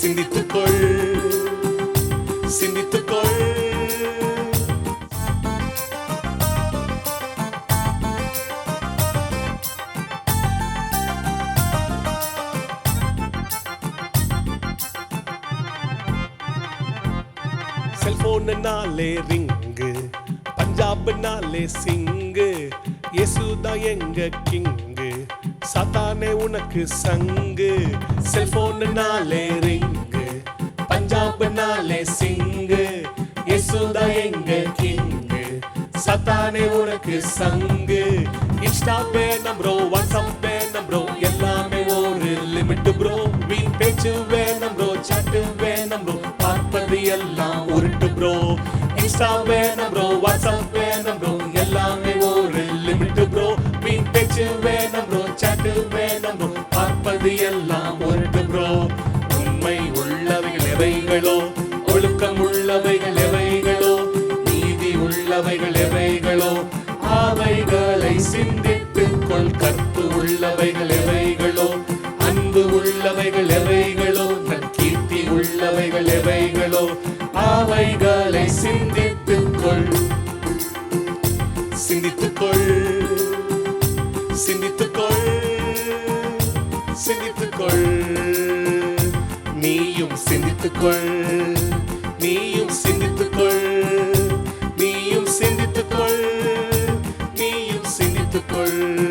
சிந்தித்துக்கொள், சிந்தித்துக்கொள். செல்போன்னாலே ring, பஞ்சாப்னாலே சிங்கு, இயேசுதான் எங்க king, சாத்தானே உனக்கு சங்கு. செல்போன்னாலே ரிங்கு, பஞ்சாப்னாலே சிங்கு, இயேசுதான் எங்க கிங்கு, சாத்தானே உனக்கு சங்கு. இன்ஸ்டா வேணும் ப்ரோ, வாட்ஸ்அப் வேணும் ப்ரோ, எல்லாமே ஒரு லிமிட் ப்ரோ. வீண் பேச்சு வேணும் ப்ரோ, சாட்டு வேணும் ப்ரோ, பார்ப்பது எல்லாம் உருட்டு ப்ரோ. இன்ஸ்டா வேணும் ப்ரோ, வாட்ஸ்அப் வேணும் ப்ரோ, எல்லாமே ஒரு லிமிட் ப்ரோ. வீண் பேச்சு வேணும் ப்ரோ, சாட்டு வேணும் ப்ரோ, பார்ப்பது எல்லாம் உருட்டு ப்ரோ. உண்மை உள்ளவைகள் எவைகளோ, ஒழுக்கம் உள்ளவைகள் எவைகளோ, நீதி உள்ளவைகள் எவைகளோ, அவைகளை சிந்தித்துக்கொள். கற்பு உள்ளவைகள் எவைகளோ, அன்பு உள்ளவைகள் எவைகளோ, நற்கீர்த்தி உள்ளவைகள் எவைகளோ, அவைகளை சிந்தித்துக்கொள், சிந்தித்துக்கொள், சிந்தித்துக்கொள், சிந்தித்துக்கொள். நீயும் சிந்தித்துக்கொள், நீயும் சிந்தித்துக்கொள், நீயும் சிந்தித்துக்கொள், நீயும் சிந்தித்துக்கொள்.